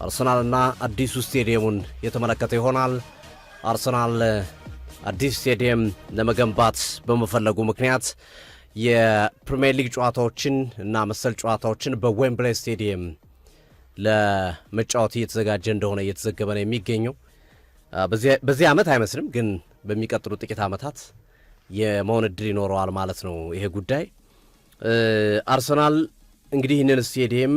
አርሰናልና አዲሱ ስቴዲየሙን የተመለከተ ይሆናል። አርሰናል አዲስ ስቴዲየም ለመገንባት በመፈለጉ ምክንያት የፕሪሚየር ሊግ ጨዋታዎችን እና መሰል ጨዋታዎችን በዌምብሌይ ስቴዲየም ለመጫወት እየተዘጋጀ እንደሆነ እየተዘገበ ነው የሚገኘው። በዚህ ዓመት አይመስልም፣ ግን በሚቀጥሉ ጥቂት ዓመታት የመሆን ዕድል ይኖረዋል ማለት ነው ይሄ ጉዳይ። አርሰናል እንግዲህ ይህንን ስቴዲየም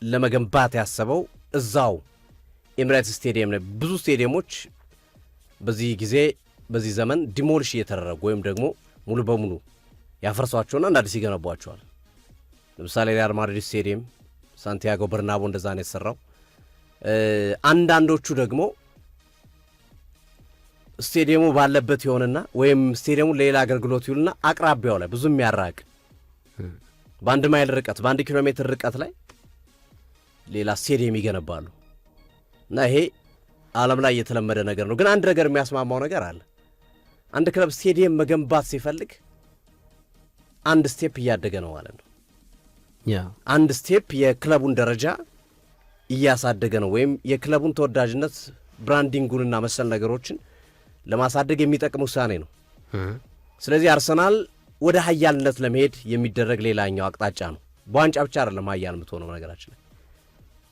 ለመገንባት ያሰበው እዛው ኤምሬትስ ስቴዲየም ነው። ብዙ ስቴዲየሞች በዚህ ጊዜ በዚህ ዘመን ዲሞሊሽ እየተደረጉ ወይም ደግሞ ሙሉ በሙሉ ያፈርሷቸውና እንደ አዲስ ይገነቧቸዋል። ለምሳሌ ሪያል ማድሪድ ስቴዲየም፣ ሳንቲያጎ በርናቦ እንደዛ ነው የተሰራው። አንዳንዶቹ ደግሞ ስቴዲየሙ ባለበት ይሆንና ወይም ስቴዲየሙ ለሌላ አገልግሎት ይውልና አቅራቢያው ላይ ብዙ የሚያራቅ በአንድ ማይል ርቀት በአንድ ኪሎ ሜትር ርቀት ላይ ሌላ ስቴዲየም ይገነባሉ እና ይሄ ዓለም ላይ የተለመደ ነገር ነው። ግን አንድ ነገር የሚያስማማው ነገር አለ። አንድ ክለብ ስቴዲየም መገንባት ሲፈልግ አንድ ስቴፕ እያደገ ነው ማለት ነው። አንድ ስቴፕ የክለቡን ደረጃ እያሳደገ ነው፣ ወይም የክለቡን ተወዳጅነት ብራንዲንጉንና መሰል ነገሮችን ለማሳደግ የሚጠቅም ውሳኔ ነው። ስለዚህ አርሰናል ወደ ሀያልነት ለመሄድ የሚደረግ ሌላኛው አቅጣጫ ነው። በዋንጫ ብቻ አይደለም ሀያል የምትሆነው። ነገራችን ላይ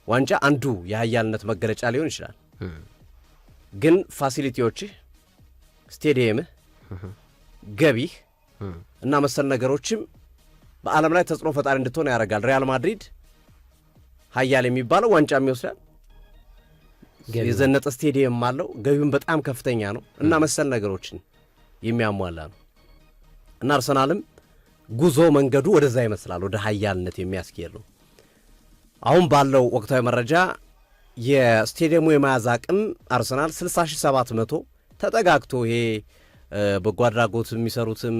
ዋንጫ አንዱ የሀያልነት መገለጫ ሊሆን ይችላል። ግን ፋሲሊቲዎችህ፣ ስቴዲየምህ፣ ገቢህ እና መሰል ነገሮችም በዓለም ላይ ተጽዕኖ ፈጣሪ እንድትሆን ያደርጋል። ሪያል ማድሪድ ሀያል የሚባለው ዋንጫም ይወስዳል፣ የዘነጠ ስቴዲየም አለው፣ ገቢውን በጣም ከፍተኛ ነው እና መሰል ነገሮችን የሚያሟላ ነው እና አርሰናልም ጉዞ መንገዱ ወደዛ ይመስላል፣ ወደ ሀያልነት የሚያስኬድ ነው። አሁን ባለው ወቅታዊ መረጃ የስቴዲየሙ የመያዝ አቅም አርሰናል 60,700 ተጠጋግቶ ይሄ በጎ አድራጎት የሚሰሩትም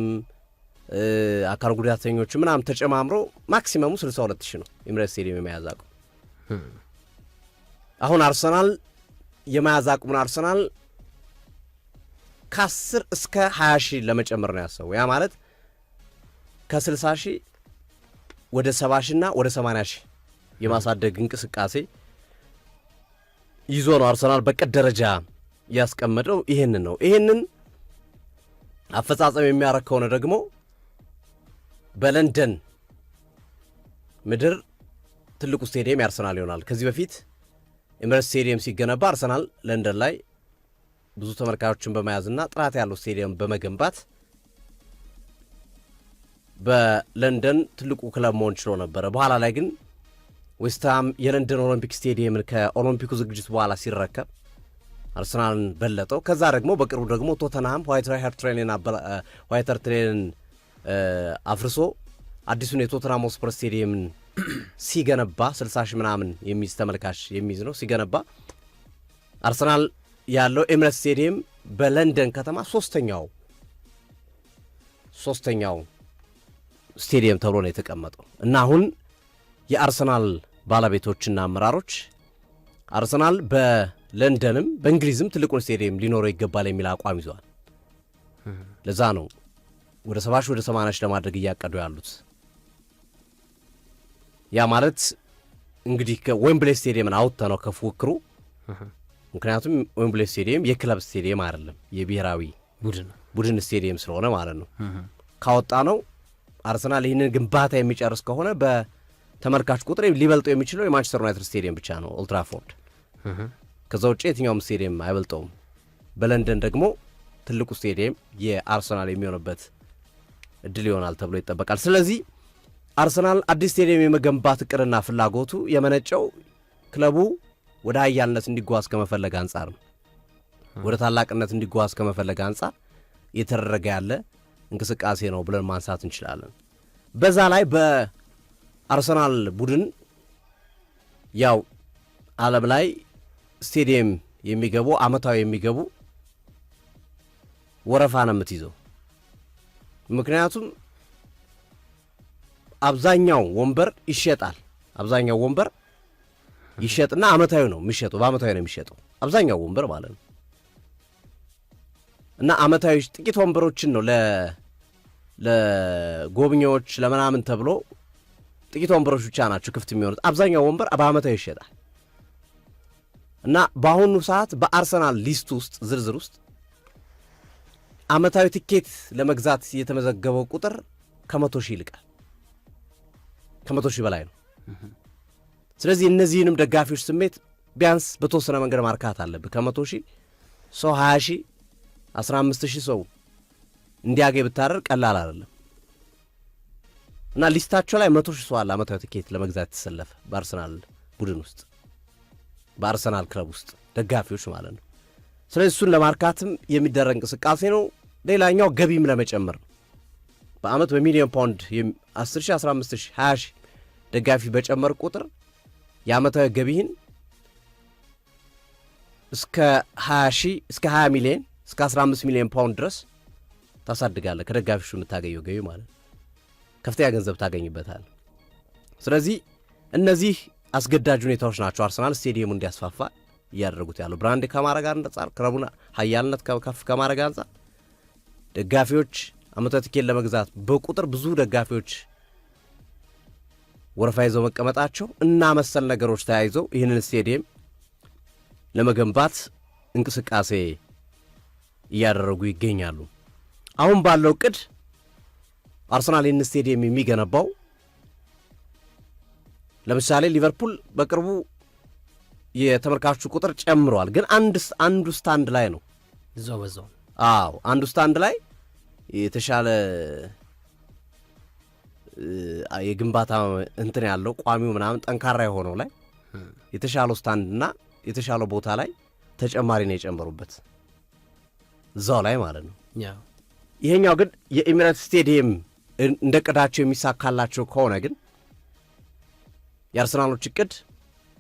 አካል ጉዳተኞች ምናምን ተጨማምሮ ማክሲመሙ 62,000 ነው ኤምሬትስ ስቴዲየም የመያዝ አቅም። አሁን አርሰናል የመያዝ አቅሙን አርሰናል ከ10 እስከ 20,000 ለመጨመር ነው ያሰበው። ያ ማለት ከ60,000 ወደ 70,000 እና ወደ 80,000 የማሳደግ እንቅስቃሴ ይዞ ነው አርሰናል በቅድ ደረጃ ያስቀመጠው። ይሄንን ነው። ይሄንን አፈጻጸም የሚያረግ ከሆነ ደግሞ በለንደን ምድር ትልቁ ስቴዲየም ያርሰናል ይሆናል። ከዚህ በፊት ኤምሬትስ ስቴዲየም ሲገነባ አርሰናል ለንደን ላይ ብዙ ተመልካቾችን በመያዝና ጥራት ያለው ስቴዲየም በመገንባት በለንደን ትልቁ ክለብ መሆን ችሎ ነበረ። በኋላ ላይ ግን ዌስትሃም የለንደን ኦሎምፒክ ስቴዲየምን ከኦሎምፒኩ ዝግጅት በኋላ ሲረከብ አርሰናልን በለጠው። ከዛ ደግሞ በቅርቡ ደግሞ ቶተንሃም ዋይት ሃርት ትሬንን አፍርሶ አዲሱን የቶተንሃም ሆትስፐር ስቴዲየምን ሲገነባ 60,000 ምናምን የሚይዝ ተመልካች የሚይዝ ነው ሲገነባ፣ አርሰናል ያለው ኤምሬትስ ስቴዲየም በለንደን ከተማ ሶስተኛው ስቴዲየም ተብሎ ነው የተቀመጠው እና አሁን የአርሰናል ባለቤቶችና አመራሮች አርሰናል በለንደንም በእንግሊዝም ትልቁን ስቴዲየም ሊኖረው ይገባል የሚል አቋም ይዘዋል። ለዛ ነው ወደ 70,000 ወደ 80,000 ለማድረግ እያቀዱ ያሉት። ያ ማለት እንግዲህ ከዌምብሌይ ስቴዲየምን አውጥተው ነው ከፉክክሩ። ምክንያቱም ዌምብሌይ ስቴዲየም የክለብ ስቴዲየም አይደለም፣ የብሔራዊ ቡድን ስቴዲየም ስለሆነ ማለት ነው። ካወጣ ነው አርሰናል ይህንን ግንባታ የሚጨርስ ከሆነ በተመልካች ቁጥር ሊበልጠው የሚችለው የማንቸስተር ዩናይትድ ስቴዲየም ብቻ ነው፣ ኦልድ ትራፎርድ። ከዛ ውጭ የትኛውም ስቴዲየም አይበልጠውም። በለንደን ደግሞ ትልቁ ስቴዲየም የአርሰናል የሚሆንበት እድል ይሆናል ተብሎ ይጠበቃል። ስለዚህ አርሰናል አዲስ ስቴዲየም የመገንባት እቅድና ፍላጎቱ የመነጨው ክለቡ ወደ ሀያልነት እንዲጓዝ ከመፈለግ አንጻር ነው። ወደ ታላቅነት እንዲጓዝ ከመፈለግ አንጻር እየተደረገ ያለ እንቅስቃሴ ነው ብለን ማንሳት እንችላለን። በዛ ላይ በአርሰናል ቡድን ያው ዓለም ላይ ስቴዲየም የሚገቡ አመታዊ የሚገቡ ወረፋ ነው የምትይዘው። ምክንያቱም አብዛኛው ወንበር ይሸጣል። አብዛኛው ወንበር ይሸጥና አመታዊ ነው የሚሸጠው፣ በአመታዊ ነው የሚሸጠው አብዛኛው ወንበር ማለት ነው። እና አመታዊ ጥቂት ወንበሮችን ነው ለጎብኚዎች ለምናምን ተብሎ ጥቂት ወንበሮች ብቻ ናቸው ክፍት የሚሆኑት። አብዛኛው ወንበር በአመታዊ ይሸጣል። እና በአሁኑ ሰዓት በአርሰናል ሊስት ውስጥ ዝርዝር ውስጥ ዓመታዊ ቲኬት ለመግዛት የተመዘገበው ቁጥር ከ100,000 ይልቃል። ከ100,000 በላይ ነው። ስለዚህ እነዚህንም ደጋፊዎች ስሜት ቢያንስ በተወሰነ መንገድ ማርካት አለብህ። ከ100,000 ሰው 20,000 15,000 ሰው እንዲያገኝ ብታደርግ ቀላል አይደለም። እና ሊስታቸው ላይ 100,000 ሰው አለ ዓመታዊ ቲኬት ለመግዛት የተሰለፈ በአርሰናል ቡድን ውስጥ በአርሰናል ክለብ ውስጥ ደጋፊዎች ማለት ነው። ስለዚህ እሱን ለማርካትም የሚደረግ እንቅስቃሴ ነው። ሌላኛው ገቢም ለመጨመር ነው። በአመት በሚሊዮን ፓውንድ 10,000 15,000 20,000 ደጋፊ በጨመር ቁጥር የአመታዊ ገቢህን እስከ 20,000 እስከ 20 ሚሊዮን እስከ 15 ሚሊዮን ፓውንድ ድረስ ታሳድጋለህ። ከደጋፊዎቹ የምታገኘው ገቢ ማለት ከፍተኛ ገንዘብ ታገኝበታል። ስለዚህ እነዚህ አስገዳጅ ሁኔታዎች ናቸው አርሰናል ስቴዲየሙ እንዲያስፋፋ እያደረጉት ያለው። ብራንድ ከማድረግ አንጻር ክለቡን ኃያልነት ከፍ ከማድረግ አንጻር ደጋፊዎች ዓመታዊ ቲኬት ለመግዛት በቁጥር ብዙ ደጋፊዎች ወረፋ ይዘው መቀመጣቸው እና መሰል ነገሮች ተያይዘው ይህንን ስቴዲየም ለመገንባት እንቅስቃሴ እያደረጉ ይገኛሉ። አሁን ባለው ቅድ አርሰናል ይህን ስቴዲየም የሚገነባው ለምሳሌ ሊቨርፑል በቅርቡ የተመልካቾቹ ቁጥር ጨምሯል፣ ግን አንዱ ስታንድ ላይ ነው በዛው አንዱ ስታንድ ላይ የተሻለ የግንባታ እንትን ያለው ቋሚው ምናምን ጠንካራ የሆነው ላይ የተሻለው ስታንድና የተሻለው ቦታ ላይ ተጨማሪ ነው የጨመሩበት እዛው ላይ ማለት ነው። ይሄኛው ግን የኤሚሬትስ ስቴዲየም እንደ ቅዳቸው የሚሳካላቸው ከሆነ ግን የአርሰናሎች እቅድ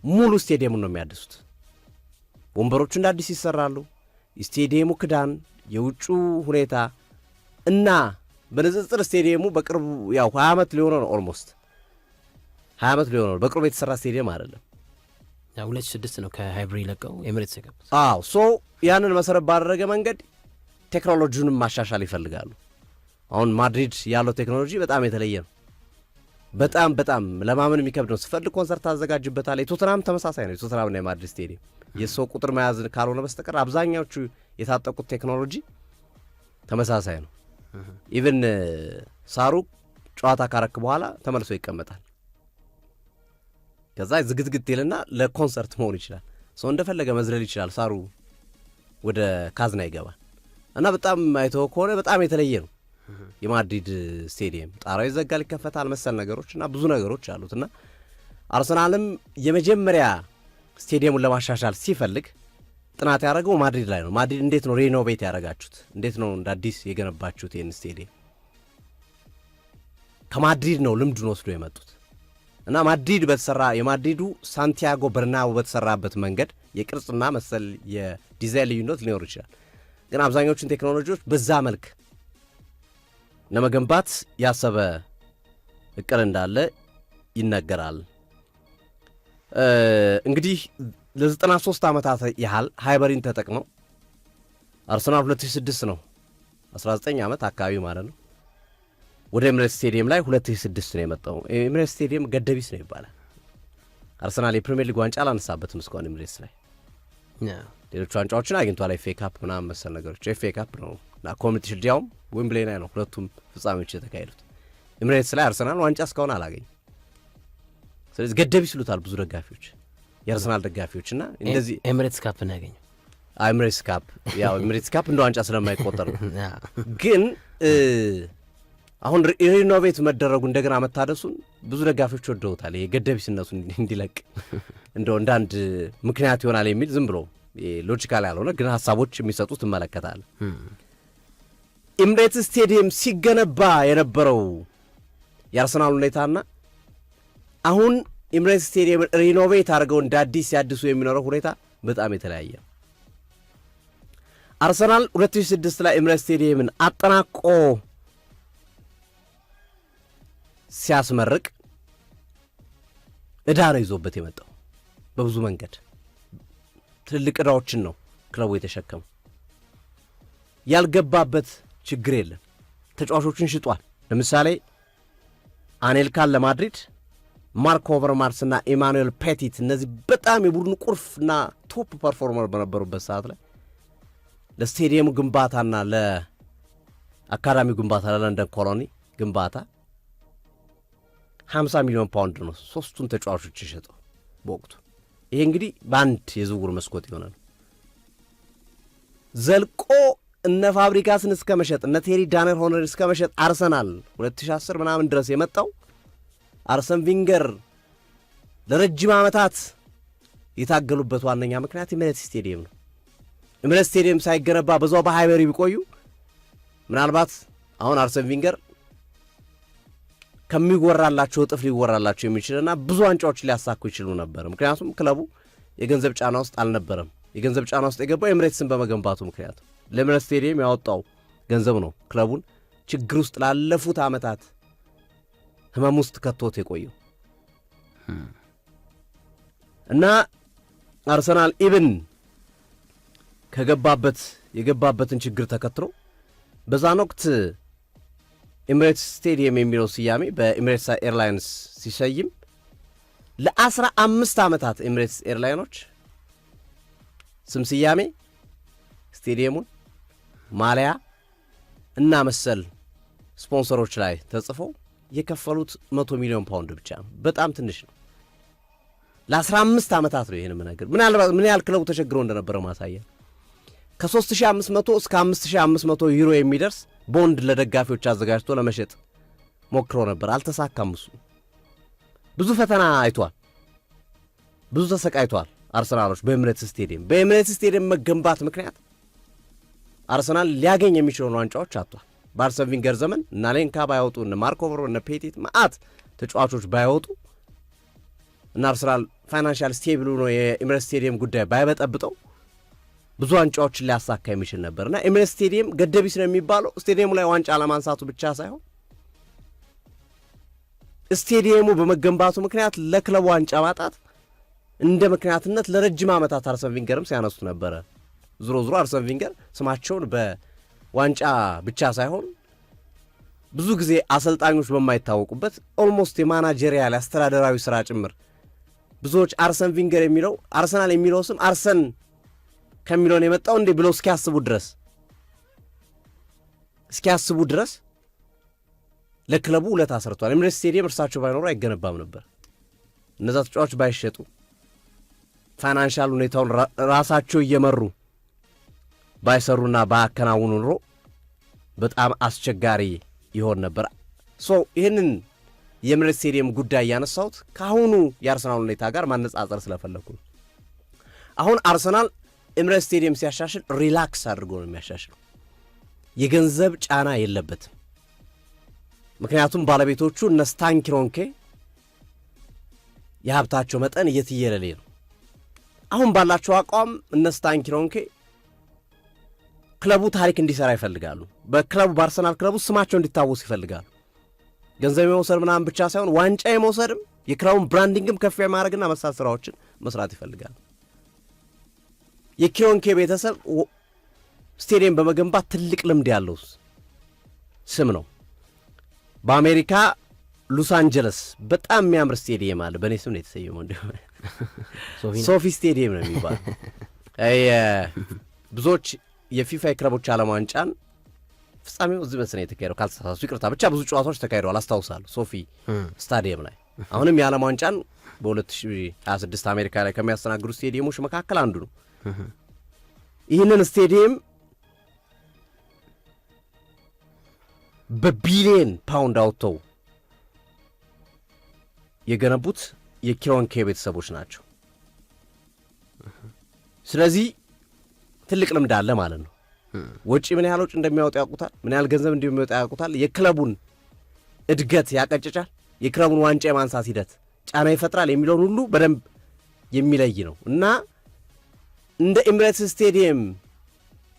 ሙሉ ስቴዲየሙን ነው የሚያድሱት። ወንበሮቹ እንደ አዲስ ይሰራሉ። ስቴዲየሙ ክዳን፣ የውጩ ሁኔታ እና በንጽጽር ስቴዲየሙ በቅርቡ ያው 20 ዓመት ሊሆነው ነው። ኦልሞስት 20 ዓመት ሊሆነው ነው። በቅርቡ የተሰራ ስቴዲየም አይደለም። ያው 2006 ነው ከሃይብሪ ለቀው ኤሚሬትስ የገቡት። ሶ ያንን መሰረት ባደረገ መንገድ ቴክኖሎጂውንም ማሻሻል ይፈልጋሉ። አሁን ማድሪድ ያለው ቴክኖሎጂ በጣም የተለየ ነው። በጣም ለማመን የሚከብድ ነው። ስፈልግ ኮንሰርት ታዘጋጅበታል። የቶተናም ተመሳሳይ ነው። የቶተናምና የማድሪድ ስቴዲየም የሰው ቁጥር መያዝ ካልሆነ በስተቀር አብዛኛዎቹ የታጠቁት ቴክኖሎጂ ተመሳሳይ ነው። ኢቭን ሳሩ ጨዋታ ካረክ በኋላ ተመልሶ ይቀመጣል። ከዛ ዝግትግት ይልና ለኮንሰርት መሆን ይችላል። ሰው እንደፈለገ መዝለል ይችላል። ሳሩ ወደ ካዝና ይገባል እና በጣም አይተው ከሆነ በጣም የተለየ ነው የማድሪድ ስቴዲየም። ጣራው ይዘጋል፣ ይከፈታል፣ መሰል ነገሮች እና ብዙ ነገሮች አሉትና አርሰናልም የመጀመሪያ ስቴዲየሙን ለማሻሻል ሲፈልግ ጥናት ያደረገው ማድሪድ ላይ ነው። ማድሪድ እንዴት ነው ሬኖቬት ያደረጋችሁት? እንዴት ነው እንደ አዲስ የገነባችሁት ይህን ስቴዲየም? ከማድሪድ ነው ልምዱን ወስዶ የመጡት እና ማድሪድ በተሰራ የማድሪዱ ሳንቲያጎ በርናቦ በተሰራበት መንገድ የቅርጽና መሰል የዲዛይን ልዩነት ሊኖር ይችላል፣ ግን አብዛኞቹን ቴክኖሎጂዎች በዛ መልክ ለመገንባት ያሰበ እቅድ እንዳለ ይነገራል። እንግዲህ ለ93 ዓመታት ያህል ሃይበሪን ተጠቅመው አርሰናል 2006 ነው 19 ዓመት አካባቢ ማለት ነው ወደ ኤሚሬትስ ስቴዲየም ላይ 2006 ነው የመጣው። ኤሚሬትስ ስቴዲየም ገደቢስ ነው ይባላል። አርሰናል የፕሪሚየር ሊግ ዋንጫ አላነሳበትም እስካሁን ኤሚሬትስ ላይ። ሌሎች ዋንጫዎችን አግኝቷል። ኤፍ ኤ ካፕ ምናምን መሰል ነገሮች። ኤፍ ኤ ካፕ ነው እና ኮሚኒቲ ሺልድ ያውም ዌምብሌ ላይ ነው ሁለቱም ፍጻሜዎች የተካሄዱት። ኤሚሬትስ ላይ አርሰናል ዋንጫ እስካሁን አላገኝም። ስለዚህ ገደቢስ ይሉታል ብዙ ደጋፊዎች፣ የአርሰናል ደጋፊዎች እና እንደዚህ ኤሚሬትስ ካፕ ነው ያገኘው። ኤሚሬትስ ካፕ ያው ኤሚሬትስ ካፕ እንደ ዋንጫ ስለማይቆጠር ነው። ግን አሁን ሪኖቬት መደረጉ እንደገና መታደሱን ብዙ ደጋፊዎች ወደውታል። የገደቢስነቱን እንዲለቅ እንደው እንዳንድ ምክንያት ይሆናል የሚል ዝም ብሎ ሎጂካል ያልሆነ ግን ሀሳቦች የሚሰጡት ትመለከታል። ኤሚሬትስ ስቴዲየም ሲገነባ የነበረው የአርሰናል ሁኔታና አሁን ኤሚሬትስ ስቴዲየም ሪኖቬት አድርገው እንደ አዲስ ሲያድሱ የሚኖረው ሁኔታ በጣም የተለያየ። አርሰናል 2006 ላይ ኤሚሬትስ ስቴዲየምን አጠናቆ ሲያስመርቅ ዕዳ ነው ይዞበት የመጣው። በብዙ መንገድ ትልልቅ ዕዳዎችን ነው ክለቡ የተሸከመው። ያልገባበት ችግር የለም። ተጫዋቾችን ሽጧል። ለምሳሌ አኔልካን ለማድሪድ ማርክ ኦቨርማርስና ኢማኑኤል ፔቲት እነዚህ በጣም የቡድን ቁልፍና ቶፕ ፐርፎርመር በነበሩበት ሰዓት ላይ ለስቴዲየሙ ግንባታና ለአካዳሚ ግንባታ ለለንደን ኮሎኒ ግንባታ 50 ሚሊዮን ፓውንድ ነው ሶስቱን ተጫዋቾች የሸጠው በወቅቱ። ይሄ እንግዲህ በአንድ የዝውውር መስኮት የሆነ ነው። ዘልቆ እነ ፋብሪጋስን እስከ መሸጥ እነ ቴሪ ዳነር ሆነር እስከ መሸጥ አርሰናል 2010 ምናምን ድረስ የመጣው አርሰን ቪንገር ለረጅም ዓመታት የታገሉበት ዋነኛ ምክንያት ኤሚሬትስ ስቴዲየም ነው። ኤሚሬትስ ስቴዲየም ሳይገነባ በዛው በሃይበሪ ቢቆዩ ምናልባት አሁን አርሰን ቪንገር ከሚወራላቸው እጥፍ ሊወራላቸው የሚችልና ብዙ ዋንጫዎች ሊያሳኩ ይችሉ ነበር። ምክንያቱም ክለቡ የገንዘብ ጫና ውስጥ አልነበረም። የገንዘብ ጫና ውስጥ የገባው ኤሚሬትስን በመገንባቱ ምክንያት ለኤሚሬትስ ስቴዲየም ያወጣው ገንዘብ ነው ክለቡን ችግር ውስጥ ላለፉት ዓመታት ህመም ውስጥ ከቶት የቆየው እና አርሰናል ኢብን የገባበትን ችግር ተከትሎ በዛን ወቅት ኤሚሬትስ ስቴዲየም የሚለው ስያሜ በኤሚሬትስ ኤርላይንስ ሲሰይም ለ15 ዓመታት ኤሚሬትስ ኤርላይኖች ስም ስያሜ ስቴዲየሙን ማሊያ እና መሰል ስፖንሰሮች ላይ ተጽፈው የከፈሉት 100 ሚሊዮን ፓውንድ ብቻ ነው። በጣም ትንሽ ነው። ለ15 ዓመታት ነው ይሄን ነገር ምን ያህል ክለቡ ተቸግሮ እንደነበረ ማሳያ። ከ3500 እስከ 5500 ዩሮ የሚደርስ ቦንድ ለደጋፊዎች አዘጋጅቶ ለመሸጥ ሞክሮ ነበር። አልተሳካም። እሱ ብዙ ፈተና አይቷል። ብዙ ተሰቃይቷል። አርሰናሎች በኤሚሬትስ ስቴዲየም መገንባት ምክንያት አርሰናል ሊያገኝ የሚችለውን ዋንጫዎች አጥቷል። በአርሰን ቪንገር ዘመን እና ሌንካ ባይወጡ እና ማርክ ኦቨርማርስ እና ፔቲት ማአት ተጫዋቾች ባይወጡ እና አርሰናል ፋይናንሻል ስቴብል ሆኖ የኤሚሬትስ ስቴዲየም ጉዳይ ባይበጠብጠው ብዙ ዋንጫዎችን ሊያሳካ የሚችል ነበርና ኤሚሬትስ ስቴዲየም ገደቢስ ነው የሚባለው ስቴዲየሙ ላይ ዋንጫ ለማንሳቱ ብቻ ሳይሆን ስቴዲየሙ በመገንባቱ ምክንያት ለክለቡ ዋንጫ ማጣት እንደ ምክንያትነት ለረጅም ዓመታት አርሰን ቪንገርም ሲያነሱት ነበረ። ዙሮ አርሰን ቪንገር ስማቸውን በዋንጫ ብቻ ሳይሆን ብዙ ጊዜ አሰልጣኞች በማይታወቁበት ኦልሞስት የማናጀሪያል አስተዳደራዊ ስራ ጭምር ብዙዎች አርሰን ቪንገር የሚለው አርሰናል የሚለው ስም አርሰን ከሚለውን የመጣው እንዴ ብለው እስኪያስቡ ድረስ ለክለቡ ውለታ ሰርቷል። ኤሚሬትስ ስቴዲየም እርሳቸው ባይኖሩ አይገነባም ነበር። እነዛ ተጫዋቾች ባይሸጡ ፋይናንሻል ሁኔታውን ራሳቸው እየመሩ ባይሰሩና ባያከናውኑ ኑሮ በጣም አስቸጋሪ ይሆን ነበር። ይህንን የኤሚሬትስ ስቴዲየም ጉዳይ ያነሳሁት ከአሁኑ የአርሰናል ሁኔታ ጋር ማነጻጸር ስለፈለኩ። አሁን አርሰናል ኤሚሬትስ ስቴዲየም ሲያሻሽል ሪላክስ አድርጎ ነው የሚያሻሽለው። የገንዘብ ጫና የለበትም። ምክንያቱም ባለቤቶቹ እነ ስታን ክሮንኬ የሀብታቸው መጠን እየትየለሌ ነው። አሁን ባላቸው አቋም እነ ስታን ክሮንኬ ክለቡ ታሪክ እንዲሰራ ይፈልጋሉ። በአርሰናል ክለቡ ስማቸው እንዲታወስ ይፈልጋሉ። ገንዘብ የመውሰድ ምናምን ብቻ ሳይሆን ዋንጫ የመውሰድም የክለቡን ብራንዲንግም ከፍ የማድረግና መሳት ስራዎችን መስራት ይፈልጋሉ። የክሮንኬ ቤተሰብ ስቴዲየም በመገንባት ትልቅ ልምድ ያለው ስም ነው። በአሜሪካ ሎስ አንጀለስ በጣም የሚያምር ስቴዲየም አለ። በእኔ ስም ነው የተሰየመው። ሶፊ ስቴዲየም ነው የሚባል። ብዙዎች የፊፋ የክለቦች ዓለም ዋንጫን ፍጻሜው እዚህ በስነ የተካሄደው ካልተሳሳቱ ይቅርታ፣ ብቻ ብዙ ጨዋታዎች ተካሂደዋል አስታውሳለሁ። ሶፊ ስታዲየም ላይ አሁንም የዓለም ዋንጫን በ2026 አሜሪካ ላይ ከሚያስተናግዱ ስቴዲየሞች መካከል አንዱ ነው። ይህንን ስቴዲየም በቢሊየን ፓውንድ አውጥተው የገነቡት የክሮንኬ ቤተሰቦች ናቸው። ስለዚህ ትልቅ ልምድ አለ ማለት ነው። ወጪ ምን ያህል ወጪ እንደሚያወጡ ያውቁታል። ምን ያህል ገንዘብ እንደሚያወጣ ያውቁታል። የክለቡን እድገት ያቀጭጫል። የክለቡን ዋንጫ የማንሳት ሂደት ጫና ይፈጥራል የሚለውን ሁሉ በደንብ የሚለይ ነው እና እንደ ኤሚሬትስ ስቴዲየም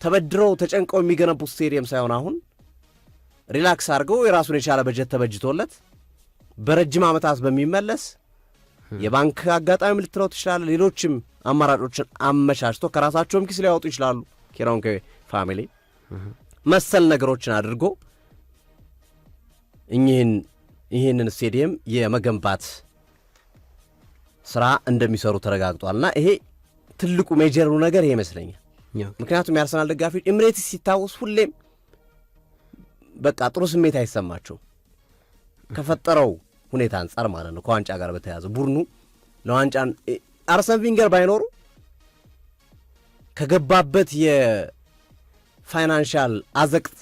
ተበድረው ተጨንቀው የሚገነቡት ስቴዲየም ሳይሆን አሁን ሪላክስ አድርገው የራሱን የቻለ በጀት ተበጅቶለት በረጅም ዓመታት በሚመለስ የባንክ አጋጣሚ ልትለው ትችላለህ። ሌሎችም አማራጮችን አመቻችቶ ከራሳቸውም ኪስ ሊያወጡ ይችላሉ። ክሮንኬ ፋሚሊ መሰል ነገሮችን አድርጎ ይህንን ስቴዲየም የመገንባት ስራ እንደሚሰሩ ተረጋግጧልና ይሄ ትልቁ ሜጀሩ ነገር ይሄ ይመስለኛል። ምክንያቱም የአርሰናል ደጋፊዎች ኤምሬትስ ሲታወስ ሁሌም በቃ ጥሩ ስሜት አይሰማቸው ከፈጠረው ሁኔታ አንጻር ማለት ነው። ከዋንጫ ጋር በተያያዘ ቡድኑ ለዋንጫን አርሰን ቪንገር ባይኖሩ ከገባበት የፋይናንሻል አዘቅት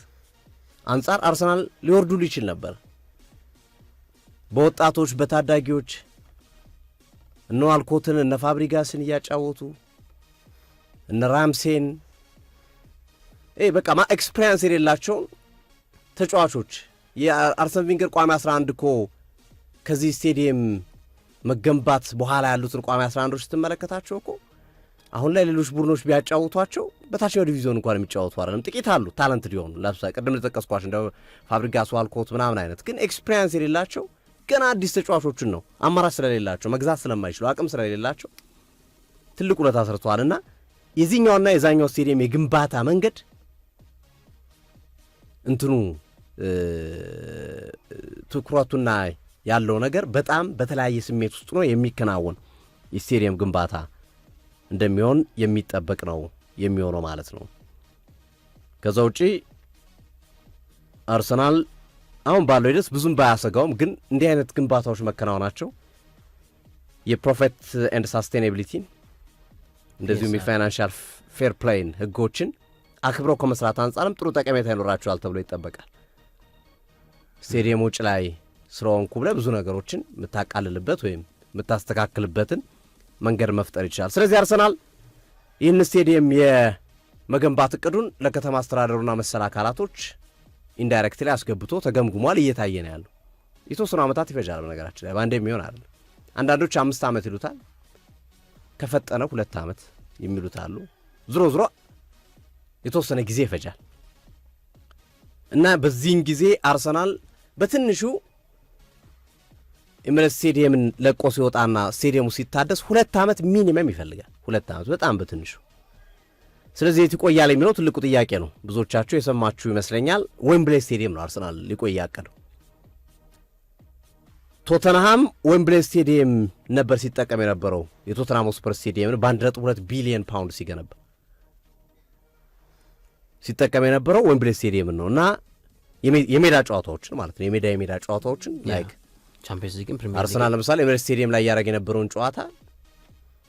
አንጻር አርሰናል ሊወርዱ ሊችል ነበር። በወጣቶች በታዳጊዎች እነ ዋልኮትን እነ ፋብሪጋስን እያጫወቱ እነ ራምሴን በቃ ኤክስፔሪንስ የሌላቸውን ተጫዋቾች የአርሰን ቪንገር ቋሚ 11 እኮ ከዚህ ስቴዲየም መገንባት በኋላ ያሉትን ቋሚ 11ዎች ስትመለከታቸው እኮ አሁን ላይ ሌሎች ቡድኖች ቢያጫውቷቸው በታችኛው ዲቪዚዮን እንኳን የሚጫወቱ አይደለም። ጥቂት አሉ ታለንት ሊሆኑ ለምሳሌ ቅድም ለተጠቀስኳቸው እንደ ፋብሪጋስ ዋልኮት ምናምን አይነት ግን ኤክስፔሪንስ የሌላቸው ገና አዲስ ተጫዋቾችን ነው አማራጭ ስለሌላቸው መግዛት ስለማይችሉ አቅም ስለሌላቸው ትልቅ ውለታ ሰርተዋልና የዚህኛውና የዛኛው ስቴዲየም የግንባታ መንገድ እንትኑ ትኩረቱና ያለው ነገር በጣም በተለያየ ስሜት ውስጥ ነው የሚከናወን የስቴዲየም ግንባታ እንደሚሆን የሚጠበቅ ነው የሚሆነው ማለት ነው። ከዛ ውጪ አርሰናል አሁን ባለው ሂደት ብዙም ባያሰጋውም ግን እንዲህ አይነት ግንባታዎች መከናወናቸው የፕሮፊት ኤንድ ሳስቴናቢሊቲን እንደዚሁም የፋይናንሻል ፌር ፕሌይን ህጎችን አክብረው ከመስራት አንጻርም ጥሩ ጠቀሜታ ይኖራቸዋል ተብሎ ይጠበቃል። ስቴዲየም ውጭ ላይ ስለሆንኩ ብለህ ብዙ ነገሮችን የምታቃልልበት ወይም የምታስተካክልበትን መንገድ መፍጠር ይችላል። ስለዚህ አርሰናል ይህን ስቴዲየም የመገንባት እቅዱን ለከተማ አስተዳደሩና መሰል አካላቶች ኢንዳይሬክት ላይ አስገብቶ ተገምግሟል። እየታየ ነው ያለው። የተወሰኑ ዓመታት ይፈጃል። በነገራችን ላይ በአንድ የሚሆን አይደለም። አንዳንዶች 5 ዓመት ይሉታል፣ ከፈጠነው 2 ዓመት የሚሉት አሉ። ዝሮ ዝሮ የተወሰነ ጊዜ ይፈጃል እና በዚህን ጊዜ አርሰናል በትንሹ ኤምሬትስ ስቴዲየምን ለቆ ሲወጣና ስቴዲየሙ ሲታደስ 2 ዓመት ሚኒመም ይፈልጋል። 2 ዓመት በጣም በትንሹ። ስለዚህ የት ይቆያል የሚለው ትልቁ ጥያቄ ነው። ብዙዎቻችሁ የሰማችሁ ይመስለኛል። ዌምብሌይ ስቴዲየም ነው አርሰናል ሊቆይ ያቀደው። ቶተንሃም ዌምብሌይ ስቴዲየም ነበር ሲጠቀም የነበረው የቶተንሃም ሆትስፐር ስቴዲየምን በ1.2 ቢሊዮን ፓውንድ ሲገነባ ሲጠቀም የነበረው ዌምብሌይ ስቴዲየምን ነው እና የሜዳ ጨዋታዎችን ማለት ነው የሜዳ ጨዋታዎችን ላይክ ቻምፒየንስ ሊግን ፕሪሚየር አርሰናል ለምሳሌ ኤምሬትስ ስቴዲየም ላይ ያደረገ የነበረውን ጨዋታ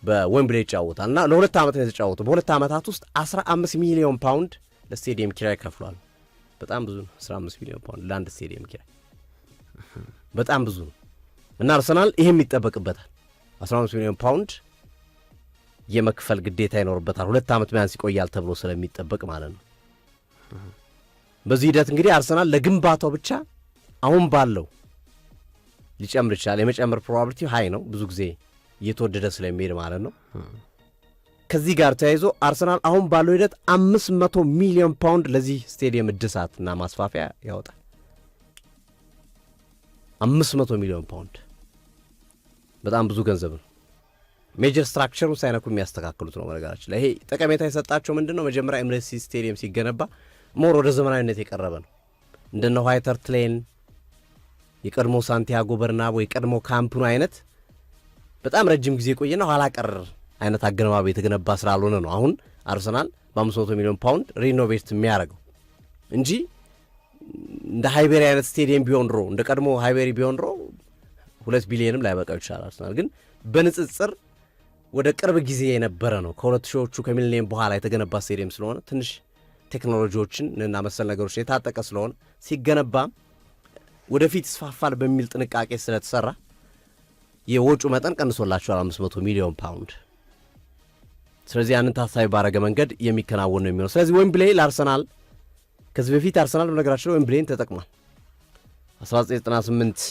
በዌምብሌይ ይጫወታል እና ለ2 ዓመት ነው የተጫወተው። በ2 ዓመታት ውስጥ 15 ሚሊዮን ፓውንድ ለስቴዲየም ኪራይ ከፍሏል። በጣም ብዙ ነው። 15 ሚሊዮን ፓውንድ ለአንድ ስቴዲየም ኪራይ በጣም ብዙ ነው እና አርሰናል ይሄም ይጠበቅበታል። 15 ሚሊዮን ፓውንድ የመክፈል ግዴታ ይኖርበታል። 2 ዓመት ቢያንስ ይቆያል ተብሎ ስለሚጠበቅ ማለት ነው። በዚህ ሂደት እንግዲህ አርሰናል ለግንባታው ብቻ አሁን ባለው ሊጨምር ይችላል። የመጨመር ፕሮባቢሊቲ ሃይ ነው፣ ብዙ ጊዜ እየተወደደ ስለሚሄድ ማለት ነው። ከዚህ ጋር ተያይዞ አርሰናል አሁን ባለው ሂደት 500 ሚሊዮን ፓውንድ ለዚህ ስቴዲየም እድሳትና ማስፋፊያ ያወጣል። 500 ሚሊዮን ፓውንድ በጣም ብዙ ገንዘብ ነው። ሜጀር ስትራክቸሩን ሳይነኩ የሚያስተካክሉት ነው። በነገራችን ላይ ይሄ ጠቀሜታ የሰጣቸው ምንድን ነው? መጀመሪያ ኤምሬትስ ስቴዲየም ሲገነባ ሞር ወደ ዘመናዊነት የቀረበ ነው። እንደነ ዋይት ሃርት ሌን፣ የቀድሞ ሳንቲያጎ በርናቦ፣ የቀድሞ ካምፕኑ አይነት በጣም ረጅም ጊዜ ቆየና ኋላ ቀር አይነት አገነባብ የተገነባ ስላልሆነ ነው አሁን አርሰናል በ500 ሚሊዮን ፓውንድ ሪኖቬት የሚያደርገው እንጂ እንደ ሃይቤሪ አይነት ስቴዲየም ቢሆን ድሮ እንደ ቀድሞ ሃይቤሪ ቢሆን ድሮ 2 ቢሊዮንም ላይበቃው ይችላል። አርሰናል ግን በንጽጽር ወደ ቅርብ ጊዜ የነበረ ነው። ከ2000ዎቹ ከሚሊኒየም በኋላ የተገነባ ስቴዲየም ስለሆነ ትንሽ ቴክኖሎጂዎችን እና መሰል ነገሮች የታጠቀ ስለሆነ ሲገነባ ወደፊት ይስፋፋል በሚል ጥንቃቄ ስለተሰራ የወጩ መጠን ቀንሶላቸዋል 500 ሚሊዮን ፓውንድ። ስለዚህ ያንን ታሳቢ ባረገ መንገድ የሚከናወን ነው የሚሆነው። ስለዚህ ዌምብሌይ ለአርሰናል ከዚህ በፊት አርሰናል በነገራችን ላይ ዌምብሌይን ተጠቅሟል። 1998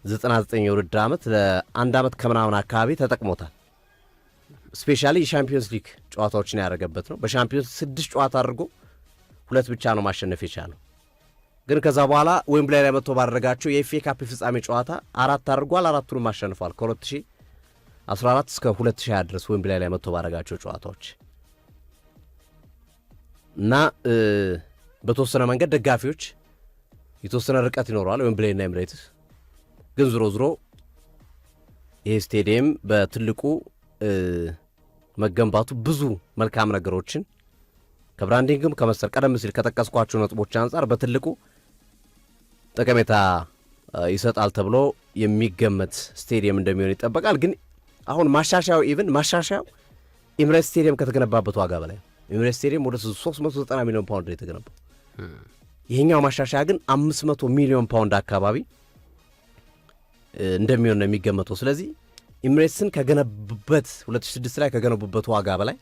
99 የውድድር ዓመት ለአንድ ዓመት ከምናምን አካባቢ ተጠቅሞታል። ስፔሻሊ የሻምፒዮንስ ሊግ ጨዋታዎችን ያደረገበት ነው። በሻምፒዮንስ 6 ጨዋታ አድርጎ 2 ብቻ ነው ማሸነፍ የቻለው። ግን ከዛ በኋላ ዌምብሌይ ላይ መጥቶ ባደረጋቸው የኤፍኤ ካፕ ፍጻሜ ጨዋታ 4 አድርጓል። 4ቱንም አሸንፏል። ከ2014 እስከ 2020 ድረስ ዌምብሌይ ላይ መጥቶ ባደረጋቸው ጨዋታዎች እና በተወሰነ መንገድ ደጋፊዎች የተወሰነ ርቀት ይኖረዋል ዌምብሌይ እና ኤምሬትስ። ግን ዝሮ ዝሮ ይህ ስቴዲየም በትልቁ መገንባቱ ብዙ መልካም ነገሮችን ከብራንዲንግም ከመሰል ቀደም ሲል ከጠቀስኳቸው ነጥቦች አንጻር በትልቁ ጠቀሜታ ይሰጣል ተብሎ የሚገመት ስቴዲየም እንደሚሆን ይጠበቃል። ግን አሁን ማሻሻያው ኤምሬትስ ስቴዲየም ከተገነባበት ዋጋ በላይ ኤምሬትስ ስቴዲየም ወደ 390 ሚሊዮን ፓውንድ ነው የተገነባው። ይሄኛው ማሻሻያ ግን 500 ሚሊዮን ፓውንድ አካባቢ እንደሚሆን ነው የሚገመተው። ስለዚህ ኤምሬትስን ከገነቡበት 2006 ላይ ከገነቡበት ዋጋ በላይ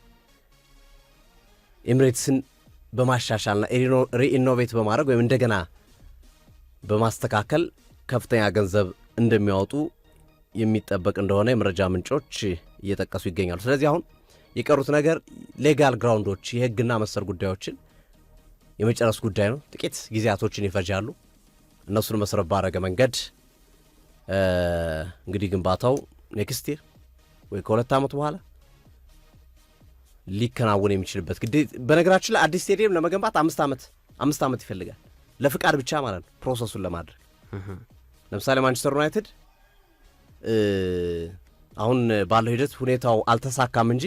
ኤምሬትስን በማሻሻልና ሪኢኖቬት በማድረግ ወይም እንደገና በማስተካከል ከፍተኛ ገንዘብ እንደሚያወጡ የሚጠበቅ እንደሆነ የመረጃ ምንጮች እየጠቀሱ ይገኛሉ። ስለዚህ አሁን የቀሩት ነገር ሌጋል ግራውንዶች የህግና መሰል ጉዳዮችን የመጨረስ ጉዳይ ነው። ጥቂት ጊዜያቶችን ይፈጃሉ። እነሱን መሰረት ባረገ መንገድ እንግዲህ ግንባታው ኔክስት ይር ወይ ከ2 ዓመት በኋላ ሊከናወን የሚችልበት ግዴታ። በነገራችን ላይ አዲስ ስቴዲየም ለመገንባት 5 ዓመት ይፈልጋል፣ ለፍቃድ ብቻ ማለት ነው ፕሮሰሱን ለማድረግ። ለምሳሌ ማንቸስተር ዩናይትድ አሁን ባለው ሂደት ሁኔታው አልተሳካም እንጂ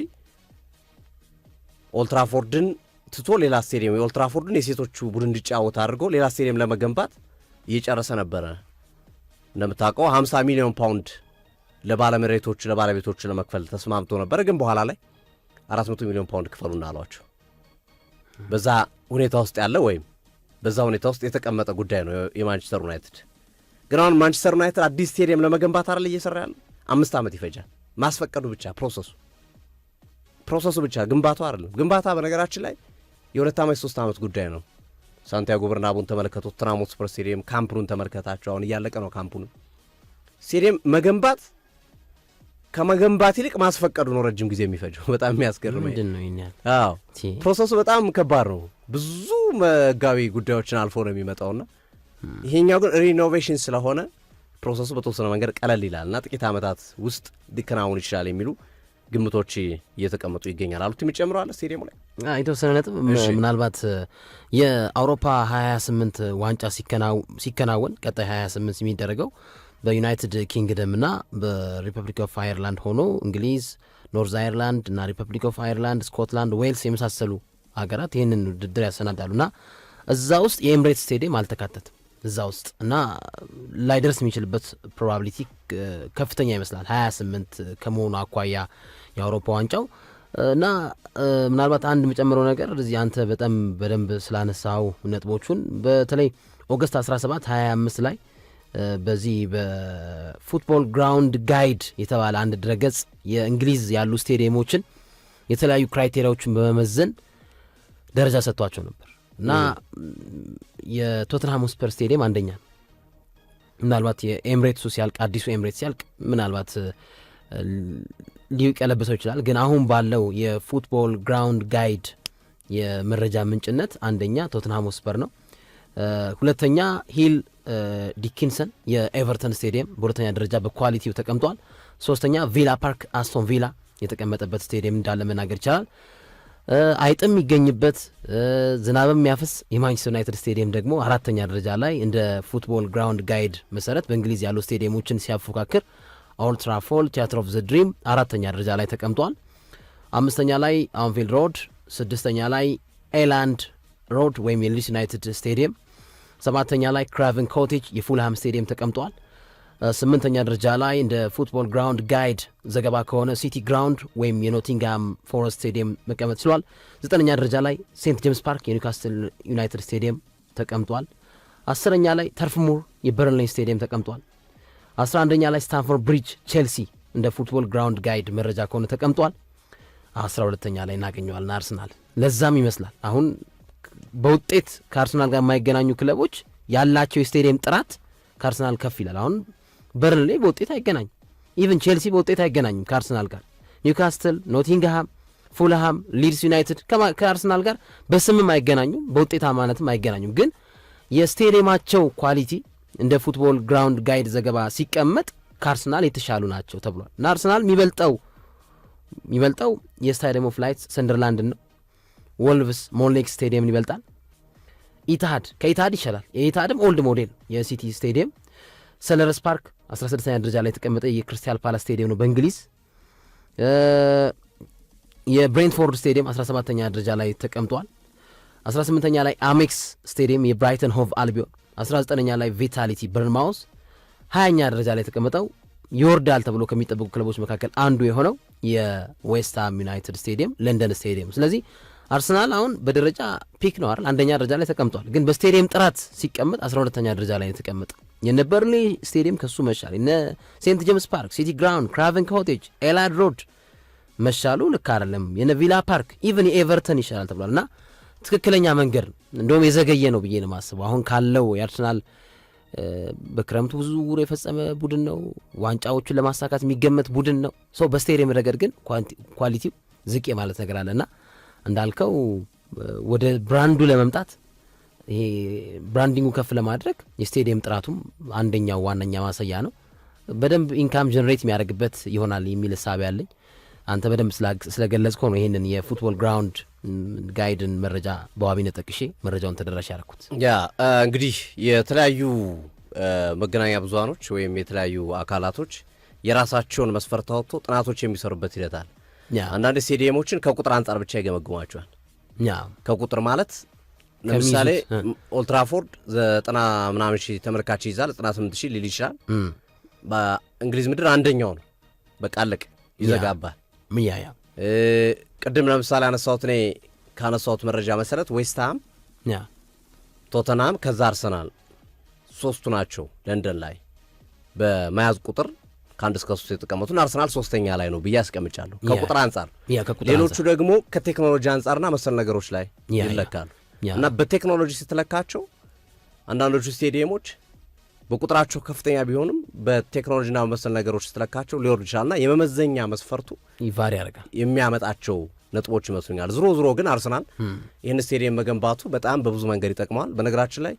ኦልትራፎርድን ትቶ ሌላ ስቴዲየም የኦልትራፎርድን የሴቶቹ ቡድን እንዲጫወት አድርጎ ሌላ ስቴዲየም ለመገንባት እየጨረሰ ነበረ። እንደምታውቀው 50 ሚሊዮን ፓውንድ ለባለቤቶች ለመክፈል ተስማምቶ ነበረ። ግን በኋላ ላይ 400 ሚሊዮን ፓውንድ ክፈሉና አሏቸው። በዛ ሁኔታ ውስጥ ያለ ወይም በዛ ሁኔታ ውስጥ የተቀመጠ ጉዳይ ነው የማንቸስተር ዩናይትድ። ግን አሁን ማንቸስተር ዩናይትድ አዲስ ስቴዲየም ለመገንባት አይደል እየሰራ ያለ፣ 5 ዓመት ይፈጃል። ማስፈቀዱ ብቻ ፕሮሰሱ ብቻ ግንባታው አይደለም። ግንባታ በነገራችን ላይ የ2 ዓመት 3 ዓመት ጉዳይ ነው። ሳንቲያጎ በርናቡን ተመለከቱት፣ ቶተንሃም ሆትስፐር ስቴዲየም ካምፕኑን ተመልከታቸው። አሁን እያለቀ ነው ካምፕኑ። ስቴዲየም መገንባት ከመገንባት ይልቅ ማስፈቀዱ ነው ረጅም ጊዜ የሚፈጀው። በጣም የሚያስገርመኝ አዎ፣ ፕሮሰሱ በጣም ከባድ ነው። ብዙ መጋቢ ጉዳዮችን አልፎ ነው የሚመጣውና ይሄኛው ግን ሪኖቬሽን ስለሆነ ፕሮሰሱ በተወሰነ መንገድ ቀለል ይላልና ጥቂት ዓመታት ውስጥ ሊከናወን ይችላል የሚሉ ግምቶች እየተቀመጡ ይገኛል። አሉት የሚጨምሩ አለ ስቴዲየሙ ላይ የተወሰነ ነጥብ ምናልባት የአውሮፓ 28 ዋንጫ ሲከናወን ቀጣይ 28 የሚደረገው በዩናይትድ ኪንግደም እና በሪፐብሊክ ኦፍ አየርላንድ ሆኖ እንግሊዝ፣ ኖርዝ አየርላንድ እና ሪፐብሊክ ኦፍ አየርላንድ፣ ስኮትላንድ፣ ዌልስ የመሳሰሉ ሀገራት ይህንን ውድድር ያሰናዳሉና እዛ ውስጥ የኤምሬትስ ስቴዲየም አልተካተትም እዛ ውስጥ እና ላይደርስ የሚችልበት ፕሮባቢሊቲ ከፍተኛ ይመስላል 28 ከመሆኑ አኳያ የአውሮፓ ዋንጫው እና ምናልባት አንድ የምጨምረው ነገር እዚህ አንተ በጣም በደንብ ስላነሳው ነጥቦቹን በተለይ ኦገስት 17 25 ላይ በዚህ በፉትቦል ግራውንድ ጋይድ የተባለ አንድ ድረገጽ የእንግሊዝ ያሉ ስቴዲየሞችን የተለያዩ ክራይቴሪያዎችን በመመዘን ደረጃ ሰጥቷቸው ነበር እና የቶተንሃም ሆትስፐር ስቴዲየም አንደኛ ነው። ምናልባት የኤምሬትሱ ሲያልቅ አዲሱ ኤምሬትስ ሲያልቅ ምናልባት ሊቀለብሰው ይችላል። ግን አሁን ባለው የፉትቦል ግራውንድ ጋይድ የመረጃ ምንጭነት አንደኛ ቶተንሃም ሆትስፐር ነው። ሁለተኛ ሂል ዲኪንሰን የኤቨርተን ስቴዲየም በሁለተኛ ደረጃ በኳሊቲው ተቀምጧል። ሶስተኛ ቪላ ፓርክ አስቶን ቪላ የተቀመጠበት ስቴዲየም እንዳለ መናገር ይቻላል። አይጥም የሚገኝበት ዝናብም የሚያፈስ የማንቸስተር ዩናይትድ ስቴዲየም ደግሞ አራተኛ ደረጃ ላይ እንደ ፉትቦል ግራውንድ ጋይድ መሰረት በእንግሊዝ ያሉ ስቴዲየሞችን ሲያፎካክር ኦልድ ትራፎርድ፣ ቲያትር ኦፍ ዘ ድሪም አራተኛ ደረጃ ላይ ተቀምጧል። አምስተኛ ላይ አንፊልድ ሮድ፣ ስድስተኛ ላይ ኤላንድ ሮድ ወይም የሊድስ ዩናይትድ ስቴዲየም፣ ሰባተኛ ላይ ክራቨን ኮቴጅ የፉልሃም ስቴዲየም ተቀምጧል። ስምንተኛ ደረጃ ላይ እንደ ፉትቦል ግራውንድ ጋይድ ዘገባ ከሆነ ሲቲ ግራውንድ ወይም የኖቲንግሃም ፎረስት ስቴዲየም መቀመጥ ችሏል። ዘጠነኛ ደረጃ ላይ ሴንት ጄምስ ፓርክ የኒውካስትል ዩናይትድ ስቴዲየም ተቀምጧል። አስረኛ ላይ ተርፍሙር የበርንሌይ ስቴዲየም ተቀምጧል። 11ኛ ላይ ስታንፎርድ ብሪጅ ቼልሲ እንደ ፉትቦል ግራውንድ ጋይድ መረጃ ከሆነ ተቀምጧል። 12ኛ ላይ እናገኘዋልና አርሰናል። ለዛም ይመስላል አሁን በውጤት ከአርሰናል ጋር የማይገናኙ ክለቦች ያላቸው የስቴዲየም ጥራት ከአርሰናል ከፍ ይላል። አሁን በርንሌይ በውጤት አይገናኝም። ኢቨን ቼልሲ በውጤት አይገናኝም ከአርሰናል ጋር። ኒውካስትል፣ ኖቲንግሃም፣ ፉልሃም፣ ሊድስ ዩናይትድ ከአርሰናል ጋር በስምም አይገናኙም፣ በውጤታማነትም አይገናኙም። ግን የስቴዲየማቸው ኳሊቲ እንደ ፉትቦል ግራውንድ ጋይድ ዘገባ ሲቀመጥ ከአርሰናል የተሻሉ ናቸው ተብሏል። እና አርሰናል የሚበልጠው የስታዲየም ኦፍ ላይት ሰንደርላንድን ነው። ወልቭስ ሞንሌክ ስቴዲየምን ይበልጣል። ኢትሃድ ከኢትሃድ ይሻላል። የኢትሃድም ኦልድ ሞዴል የሲቲ ስቴዲየም። ሰለርስ ፓርክ 16ኛ ደረጃ ላይ የተቀመጠ የክሪስታል ፓላስ ስቴዲየም ነው በእንግሊዝ። የብሬንትፎርድ ስቴዲየም 17ኛ ደረጃ ላይ ተቀምጧል። 18ኛ ላይ አሜክስ ስቴዲየም የብራይተን ሆቭ አልቢዮን፣ 19ኛ ላይ ቪታሊቲ በርንማውስ፣ 20ኛ ደረጃ ላይ የተቀመጠው ይወርዳል ተብሎ ከሚጠበቁ ክለቦች መካከል አንዱ የሆነው የዌስትሃም ዩናይትድ ስቴዲየም ለንደን ስቴዲየም። ስለዚህ አርሰናል አሁን በደረጃ ፒክ ነው አይደል፣ አንደኛ ደረጃ ላይ ተቀምጧል። ግን በስቴዲየም ጥራት ሲቀመጥ 12ኛ ደረጃ ላይ የተቀመጠ የነ በርንሊ ስቴዲየም ከሱ መሻል፣ የነ ሴንት ጄምስ ፓርክ፣ ሲቲ ግራውንድ፣ ክራቨን ኮቴጅ፣ ኤላድ ሮድ መሻሉ ልክ አይደለም። የነ ቪላ ፓርክ ኢቨን የኤቨርተን ይሻላል ተብሏል። እና ትክክለኛ መንገድ እንደውም የዘገየ ነው ብዬ ነው የማስበው። አሁን ካለው የአርሰናል በክረምቱ ብዙ ውር የፈጸመ ቡድን ነው። ዋንጫዎቹን ለማሳካት የሚገመት ቡድን ነው። ሰው በስቴዲየም ረገድ ግን ኳሊቲው ዝቅ ማለት ነገር አለና እንዳልከው ወደ ብራንዱ ለመምጣት ይሄ ብራንዲንጉ ከፍ ለማድረግ የስቴዲየም ጥራቱም አንደኛው ዋነኛ ማሳያ ነው። በደንብ ኢንካም ጀነሬት የሚያደርግበት ይሆናል የሚል እሳቤ ያለኝ። አንተ በደንብ ስለገለጽከው ነው ይሄንን የፉትቦል ግራውንድ ጋይድን መረጃ በዋቢነት ጠቅሼ መረጃውን ተደራሽ ያደረኩት። እንግዲህ የተለያዩ መገናኛ ብዙሃኖች ወይም የተለያዩ አካላቶች የራሳቸውን መስፈርት አውጥቶ ጥናቶች የሚሰሩበት ሂደት አለ። አንዳንድ ስቴዲየሞችን ከቁጥር አንጻር ብቻ ይገመግሟቸዋል። ከቁጥር ማለት ለምሳሌ ኦልትራፎርድ 90 ምናምን ሺህ ተመልካች ይዛል፣ 98 ሺህ ሊል ይችላል። በእንግሊዝ ምድር አንደኛው ነው። በቃ አለቅ ይዘጋባል። ቅድም ለምሳሌ አነሳሁት እኔ ካነሳሁት መረጃ መሰረት ዌስትሃም፣ ቶተናም ከዛ አርሰናል ሶስቱ ናቸው ለንደን ላይ በመያዝ ቁጥር ከአንድ እስከ 3 የተቀመጡን አርሰናል 3ኛ ላይ ነው ብዬ አስቀምጫለሁ ከቁጥር አንጻር። ሌሎቹ ደግሞ ከቴክኖሎጂ አንጻርና መሰል ነገሮች ላይ ይለካሉ። እና በቴክኖሎጂ ስትለካቸው አንዳንዶቹ ስቴዲየሞች በቁጥራቸው ከፍተኛ ቢሆንም በቴክኖሎጂና በመሰል ነገሮች ስትለካቸው ሊወርድ ይችላልና የመመዘኛ መስፈርቱ ይቫሪ ያደርጋል የሚያመጣቸው ነጥቦች ይመስሉኛል። ዝሮ ግን አርሰናል ይህን ስቴዲየም መገንባቱ በጣም በብዙ መንገድ ይጠቅመዋል። በነገራችን ላይ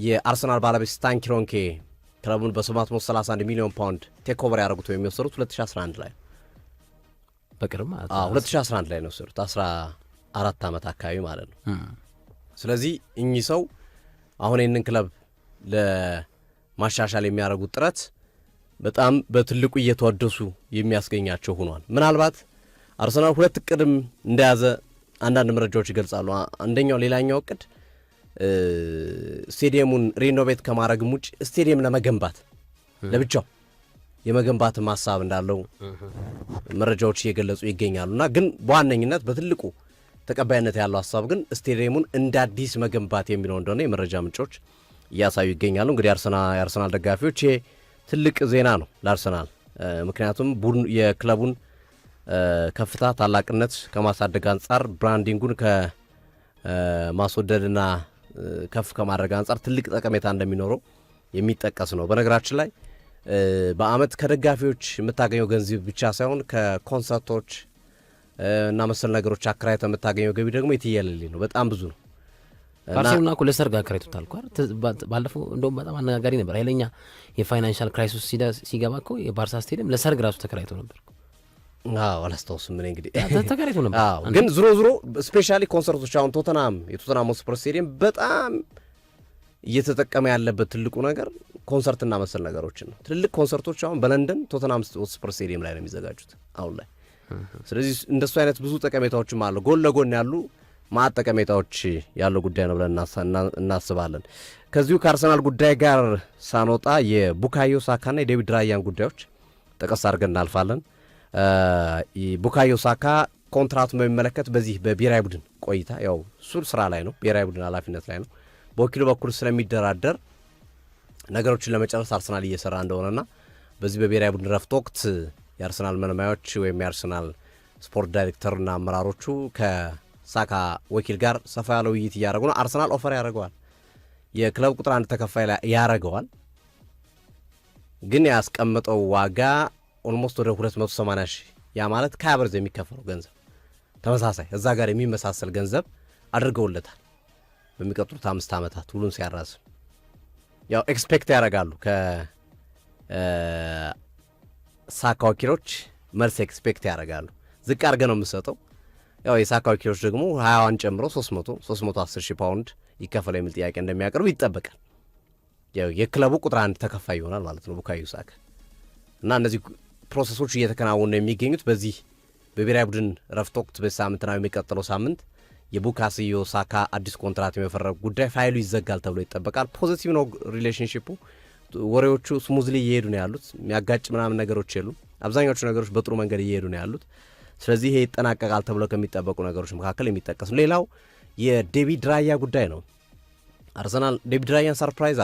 የአርሰናል ባለቤት ስታን ክሮንኬ ክለቡን በ731 ሚሊዮን ፓውንድ ቴክ ኦቨር ያደረጉት ወይም የወሰዱት 2011 ላይ በቅርብ 2011 ላይ ነው የወሰዱት 14 ዓመት አካባቢ ማለት ነው። ስለዚህ እኚህ ሰው አሁን ይህንን ክለብ ለማሻሻል የሚያደርጉት ጥረት በጣም በትልቁ እየተወደሱ የሚያስገኛቸው ሆኗል። ምናልባት አርሰናል ሁለት እቅድም እንደያዘ አንዳንድ መረጃዎች ይገልጻሉ። አንደኛው ሌላኛው እቅድ ስቴዲየሙን ሪኖቬት ከማድረግም ውጭ ስቴዲየም ለመገንባት ለብቻው የመገንባት ሀሳብ እንዳለው መረጃዎች እየገለጹ ይገኛሉና ግን በዋነኝነት በትልቁ ተቀባይነት ያለው ሀሳብ ግን ስቴዲየሙን እንደ አዲስ መገንባት የሚለው እንደሆነ የመረጃ ምንጮች እያሳዩ ይገኛሉ። እንግዲህ የአርሰናል ደጋፊዎች ይሄ ትልቅ ዜና ነው ለአርሰናል። ምክንያቱም የክለቡን ከፍታ ታላቅነት ከማሳደግ አንጻር ብራንዲንጉን ከማስወደድና ከፍ ከማድረግ አንጻር ትልቅ ጠቀሜታ እንደሚኖረው የሚጠቀስ ነው። በነገራችን ላይ በአመት ከደጋፊዎች የምታገኘው ገንዘብ ብቻ ሳይሆን ከኮንሰርቶች እና መሰል ነገሮች አከራይተ የምታገኘው ገቢ ደግሞ የትየለሌ ነው። በጣም ብዙ ነው። ባርሴሎና እኮ ለሰርግ አከራይቶታል እኮ ባለፈው። እንደውም በጣም አነጋጋሪ ነበር። ኃይለኛ የፋይናንሻል ክራይሲስ ሲገባ እኮ የባርሳ ስቴዲየም ለሰርግ ራሱ ተከራይቶ ነበር። አላስታውስም እኔ እንግዲህ ተከራይቶ ነበር። ግን ዝሮ ስፔሻሊ ኮንሰርቶች አሁን የቶተናም ሆትስፐር ስቴዲየም በጣም እየተጠቀመ ያለበት ትልቁ ነገር ኮንሰርትና መሰል ነገሮችን ነው። ትልልቅ ኮንሰርቶች አሁን በለንደን ቶተናም ሆትስፐር ስቴዲየም ላይ ነው የሚዘጋጁት አሁን ላይ። ስለዚህ እንደሱ አይነት ብዙ ጠቀሜታዎችም አሉ። ጎን ለጎን ያሉ ማዕት ጠቀሜታዎች ያለው ጉዳይ ነው ብለን እናስባለን። ከዚሁ ከአርሰናል ጉዳይ ጋር ሳንወጣ የቡካዮ ሳካና የዴቪድ ራያን ጉዳዮች ጠቀስ አድርገን እናልፋለን። ቡካዮ ሳካ ኮንትራቱን በሚመለከት በዚህ በብሔራዊ ቡድን ቆይታ ያው እሱ ስራ ላይ ነው፣ ብሔራዊ ቡድን ኃላፊነት ላይ ነው። በወኪሉ በኩል ስለሚደራደር ነገሮችን ለመጨረስ አርሰናል እየሰራ እንደሆነና በዚህ በብሔራዊ ቡድን ረፍት ወቅት የአርሰናል መልማዮች ወይም የአርሰናል ስፖርት ዳይሬክተርና አመራሮቹ ከሳካ ወኪል ጋር ሰፋ ያለ ውይይት እያደረጉ ነው። አርሰናል ኦፈር ያደርገዋል፣ የክለብ ቁጥር 1 ተከፋይ ላይ ያደርገዋል። ግን ያስቀምጠው ዋጋ ኦልሞስት ወደ 280 ሺህ፣ ያ ማለት ከአበርዝ የሚከፈለው ገንዘብ ተመሳሳይ እዛ ጋር የሚመሳሰል ገንዘብ አድርገውለታል። በሚቀጥሉት 5 ዓመታት ሁሉን ሲያራዝም ያው ኤክስፔክት ያደርጋሉ ከሳካ ወኪሎች መልስ ኤክስፔክት ያደርጋሉ። ዝቅ አድርገ ነው የምሰጠው። ያው የሳካ ወኪሎች ደግሞ 20ዋን ጨምሮ 310 ሺህ ፓውንድ ይከፈለው የሚል ጥያቄ እንደሚያቀርቡ ይጠበቃል። የክለቡ ቁጥር 1 ተከፋይ ይሆናል ማለት ነው ቡካዮ ሳካ። እና እነዚህ ፕሮሰሶች እየተከናወኑ ነው የሚገኙት በዚህ በብሔራዊ ቡድን ረፍት ወቅት በሳምንት ነው የሚቀጥለው ሳምንት የቡካዮ ሳካ አዲስ ኮንትራት የመፈረም ጉዳይ ፋይሉ ይዘጋል ተብሎ ይጠበቃል። ፖዚቲቭ ነው ሪሌሽንሺፑ፣ ወሬዎቹ ስሙዝሊ እየሄዱ ነው ያሉት፣ የሚያጋጭ ምናምን ነገሮች የሉም። አብዛኛዎቹ ነገሮች በጥሩ መንገድ እየሄዱ ነው ያሉት። ስለዚህ ይሄ ይጠናቀቃል ተብሎ ከሚጠበቁ ነገሮች መካከል የሚጠቀስ ነው። ሌላው የዴቪድ ራያ ጉዳይ ነው። አርሰናል ዴቪድ ራያን ሰርፕራይዝ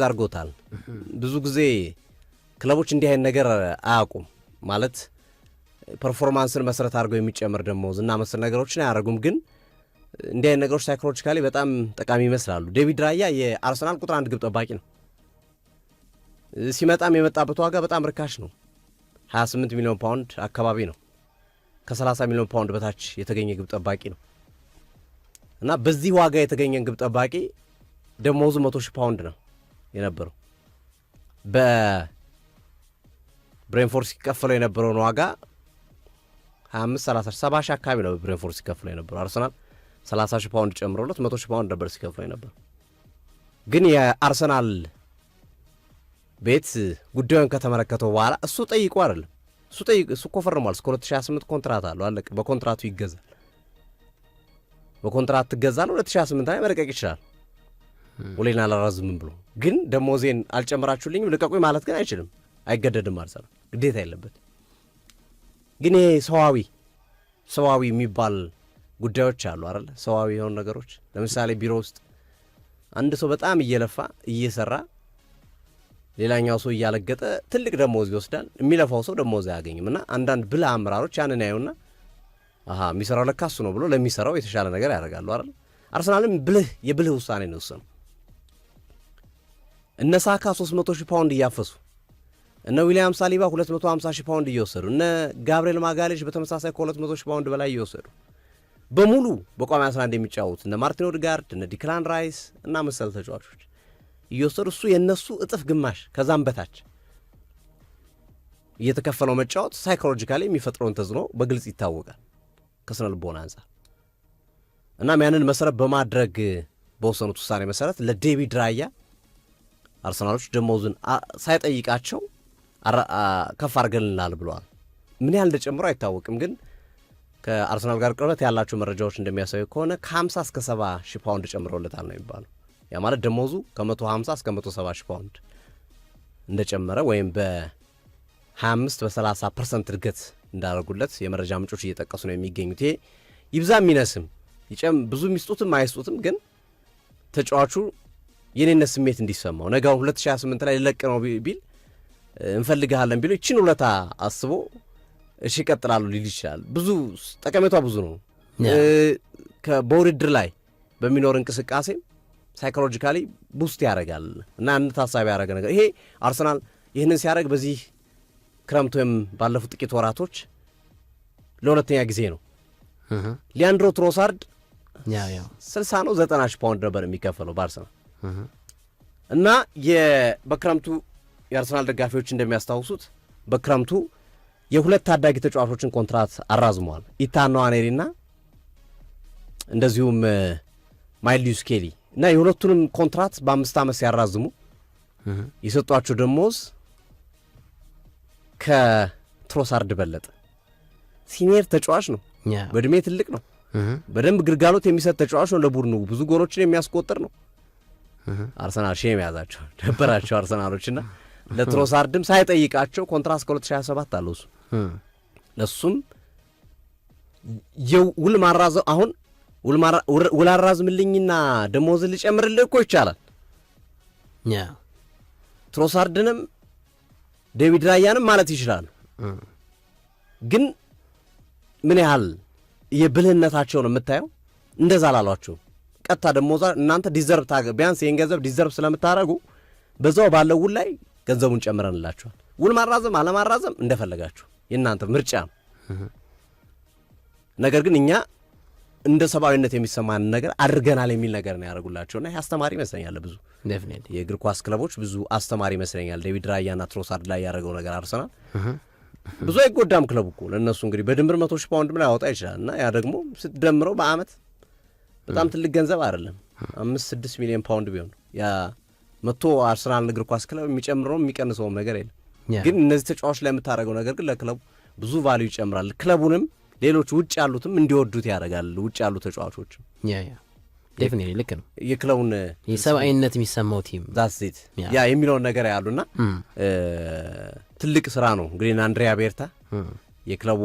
አድርጎታል። ብዙ ጊዜ ክለቦች እንዲህ አይነት ነገር አያውቁም ማለት ፐርፎርማንስን መሰረት አድርገው የሚጨምር ደሞዝ እና መሰል ነገሮችን አያደርጉም። ግን እንዲህ አይነት ነገሮች ሳይኮሎጂካሊ በጣም ጠቃሚ ይመስላሉ። ዴቪድ ራያ የአርሰናል ቁጥር 1 ግብ ጠባቂ ነው። ሲመጣም የመጣበት ዋጋ በጣም ርካሽ ነው። 28 ሚሊዮን ፓውንድ አካባቢ ነው። ከ30 ሚሊዮን ፓውንድ በታች የተገኘ ግብ ጠባቂ ነው እና በዚህ ዋጋ የተገኘን ግብ ጠባቂ ደሞዙ 100,000 ፓውንድ ነው የነበረው። በብሬንፎርድ ሲከፈለው የነበረውን ዋጋ 25 30 70 አካባቢ ነው በብሬንፎርድ ሲከፈለው የነበረው። አርሰናል 30,000 ፓውንድ ጨምሮለት 100,000 ፓውንድ ነበር ሲከፈለው የነበረው። ግን የአርሰናል ቤት ጉዳዩን ከተመለከተው በኋላ እሱ ጠይቆ አይደለም እሱ እኮ ፈርሟል። እስከ 2028 ኮንትራት አለው አለቀ። በኮንትራቱ ይገዛል። በኮንትራት ትገዛል። 2028 ላይ መለቀቅ ይችላል። ውሌን አላራዝምም ብሎ ግን ደሞዜን አልጨምራችሁልኝም ልቀቁኝ ማለት ግን አይችልም። አይገደድም። አርሰናል ግዴታ የለበት። ግን ይሄ ሰዋዊ የሚባል ጉዳዮች አሉ አይደል? ሰዋዊ የሆኑ ነገሮች ለምሳሌ ቢሮ ውስጥ አንድ ሰው በጣም እየለፋ እየሰራ ሌላኛው ሰው እያለገጠ ትልቅ ደሞዝ ይወስዳል። የሚለፋው ሰው ደሞዝ አያገኝም። እና አንዳንድ ብልህ አመራሮች ያንን ያዩና የሚሰራው ለካ እሱ ነው ብሎ ለሚሰራው የተሻለ ነገር ያደርጋሉ አይደል? አርሰናልም የብልህ ውሳኔ ነው የወሰነው። እነ ሳካ 300,000 ፓውንድ እያፈሱ እነ ዊሊያም ሳሊባ 250,000 ፓውንድ እየወሰዱ እነ ጋብርኤል ማጋሌሽ በተመሳሳይ ከ200,000 ፓውንድ በላይ እየወሰዱ በሙሉ በቋሚ 11 የሚጫወቱት እነ ማርቲን ኦዴጋርድ እነ ዲክላን ራይስ እና መሰል ተጫዋቾች እየወሰዱ እሱ የነሱ እጥፍ ግማሽ ከዛም በታች እየተከፈለው መጫወት ሳይኮሎጂካሊ የሚፈጥረውን ተጽዕኖ በግልጽ ይታወቃል ከስነ ልቦና አንጻር። እናም ያንን መሰረት በማድረግ በወሰኑት ውሳኔ መሰረት ለዴቪድ ራያ አርሰናሎች ደሞዙን ሳይጠይቃቸው ከፍ አድርገንልናል ብለዋል። ምን ያህል እንደጨምሮ አይታወቅም። ግን ከአርሰናል ጋር ቅርበት ያላቸው መረጃዎች እንደሚያሳዩ ከሆነ ከ50 እስከ 70,000 ፓውንድ ጨምሮለታል ነው የሚባለው። ያ ማለት ደሞዙ ከ150 እስከ 170,000 ፓውንድ እንደጨመረ ወይም በ25 በ30% እድገት እንዳደረጉለት የመረጃ ምንጮች እየጠቀሱ ነው የሚገኙት። ይሄ ይብዛ የሚነስም ብዙ የሚስጡትም አይስጡትም፣ ግን ተጫዋቹ የኔነት ስሜት እንዲሰማው ነገው 2028 ላይ ልለቅ ነው ቢል እንፈልግሃለን ቢሉ ይችን ውለታ አስቦ እሺ ይቀጥላሉ ሊል ይችላል። ብዙ ጠቀሜቷ ብዙ ነው። በውድድር ላይ በሚኖር እንቅስቃሴ ሳይኮሎጂካሊ ቡስት ያደርጋል እና አንድ ታሳቢ ያደረገ ነገር ይሄ አርሰናል ይህንን ሲያደርግ በዚህ ክረምት ወይም ባለፉት ጥቂት ወራቶች ለሁለተኛ ጊዜ ነው። ሊያንድሮ ትሮሳርድ 60 ነው 90,000 ፓውንድ ነበር የሚከፈለው በአርሰናል እና በክረምቱ የአርሰናል ደጋፊዎች እንደሚያስታውሱት በክረምቱ የሁለት ታዳጊ ተጫዋቾችን ኮንትራት አራዝመዋል። ኢታን ንዋኔሪና እንደዚሁም ማይልስ ስኬሊ እና የሁለቱንም ኮንትራት በ5 ዓመት ሲያራዝሙ የሰጧቸው ደሞዝ ከትሮሳርድ በለጠ። ሲኒየር ተጫዋች ነው፣ በእድሜ ትልቅ ነው፣ በደንብ ግልጋሎት የሚሰጥ ተጫዋች ነው፣ ለቡድኑ ብዙ ጎሎችን የሚያስቆጥር ነው። አርሰናል ሼም ያዛቸው ነበራቸው አርሰናሎችና ለትሮሳርድም ሳይጠይቃቸው ኮንትራት እስከ 2027 አለው እሱ ለሱም የውል ማራዘም አሁን ውል አራዝምልኝና ደሞዝ ልጨምርልህ እኮ ይቻላል። ትሮሳርድንም ዴቪድ ራያንም ማለት ይችላሉ። ግን ምን ያህል የብልህነታቸውን የምታየው እንደዛ ላሏቸው ቀጥታ ደሞዛ እናንተ ዲዘርቭ ቢያንስ ይህን ገንዘብ ዲዘርቭ ስለምታደርጉ በዛው ባለው ውል ላይ ገንዘቡን ጨምረንላችኋል። ውል ማራዘም አለማራዘም እንደፈለጋችሁ የእናንተ ምርጫ ነው። ነገር ግን እኛ እንደ ሰብአዊነት የሚሰማን ነገር አድርገናል የሚል ነገር ነው ያደርጉላቸውና ይህ አስተማሪ ይመስለኛል። ብዙ የእግር ኳስ ክለቦች ብዙ አስተማሪ ይመስለኛል። ዴቪድ ራያና ትሮሳርድ ላይ ያደረገው ነገር አርሰናል ብዙ አይጎዳም ክለቡ እኮ ለእነሱ እንግዲህ በድምር 100,000 ፓውንድ ላይ ያወጣ ይችላል እና ያ ደግሞ ስትደምረው በአመት በጣም ትልቅ ገንዘብ አይደለም። 5-6 ሚሊዮን ፓውንድ ቢሆን ያ መቶ አርሰናል እግር ኳስ ክለብ የሚጨምረው የሚቀንሰውም ነገር የለም። ግን እነዚህ ተጫዋቾች ላይ የምታደርገው ነገር ግን ለክለቡ ብዙ ቫልዩ ይጨምራል። ክለቡንም ሌሎች ውጭ ያሉትም እንዲወዱት ያደርጋል። ውጭ ያሉ ተጫዋቾችም ዴፊኒትሊ ልክ ነው። የክለቡን የሰብአዊነት የሚሰማው ቲም ዛሴት ያ የሚለውን ነገር ያሉና ትልቅ ስራ ነው እንግዲህ አንድሪያ ቤርታ የክለቡ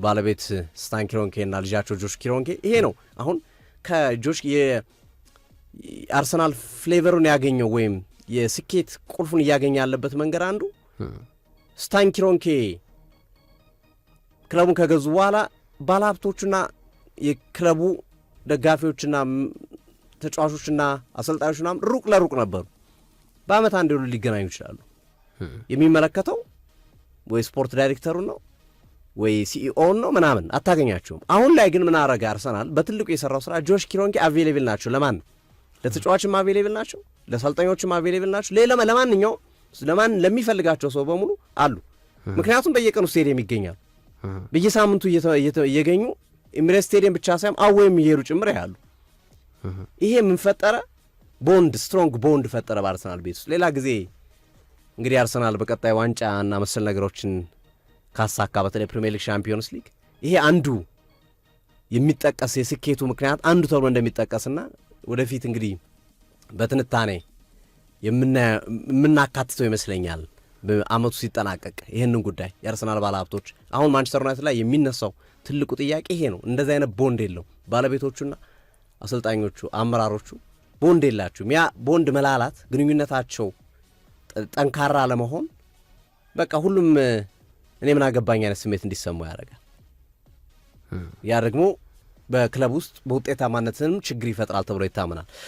ባለቤት ስታን ክሮንኬ እና ልጃቸው ጆሽ ክሮንኬ ይሄ ነው አሁን ከጆሽ የአርሰናል ፍሌቨሩን ያገኘው ወይም የስኬት ቁልፉን እያገኘ ያለበት መንገድ አንዱ ስታን ክሮንኬ ክለቡን ከገዙ በኋላ ባለሀብቶቹና የክለቡ ደጋፊዎችና ተጫዋቾችና አሰልጣኞችና ሩቅ ለሩቅ ነበሩ። በአመት አንድ ሁሉ ሊገናኙ ይችላሉ። የሚመለከተው ወይ ስፖርት ዳይሬክተሩን ነው ወይ ሲኢኦውን ነው ምናምን አታገኛቸውም። አሁን ላይ ግን ምን አረገ አርሰናል በትልቁ የሰራው ስራ ጆሽ ክሮንኬ አቬሌብል ናቸው። ለማን ለተጫዋችም አቬሌብል ናቸው፣ ለሰልጣኞችም አቬሌብል ናቸው። ለማንኛውም ለሚፈልጋቸው ሰው በሙሉ አሉ። ምክንያቱም በየቀኑ ስቴዲየም ይገኛሉ። በየሳምንቱ እየገኙ ኤሚሬትስ ስቴዲየም ብቻ ሳይሆን አወይም እየሄዱ ጭምር ያሉ። ይሄ ምን ፈጠረ? ቦንድ ስትሮንግ ቦንድ ፈጠረ በአርሰናል ቤት ውስጥ። ሌላ ጊዜ እንግዲህ አርሰናል በቀጣይ ዋንጫ እና መሰል ነገሮችን ካሳካ በተለይ ፕሪሚየር ሊግ ሻምፒዮንስ ሊግ ይሄ አንዱ የሚጠቀስ የስኬቱ ምክንያት አንዱ ተብሎ እንደሚጠቀስና ወደፊት እንግዲህ በትንታኔ የምናካትተው ይመስለኛል በአመቱ ሲጠናቀቅ ይህንን ጉዳይ የአርሰናል ባለሀብቶች አሁን ማንቸስተር ዩናይትድ ላይ የሚነሳው ትልቁ ጥያቄ ይሄ ነው። እንደዚህ አይነት ቦንድ የለው ባለቤቶቹና አሰልጣኞቹ አመራሮቹ ቦንድ የላቸውም። ያ ቦንድ መላላት ግንኙነታቸው ጠንካራ ለመሆን በቃ ሁሉም እኔ ምን አገባኝ አይነት ስሜት እንዲሰማው ያደርጋል። ያ ደግሞ በክለብ ውስጥ በውጤታማነትንም ችግር ይፈጥራል ተብሎ ይታመናል።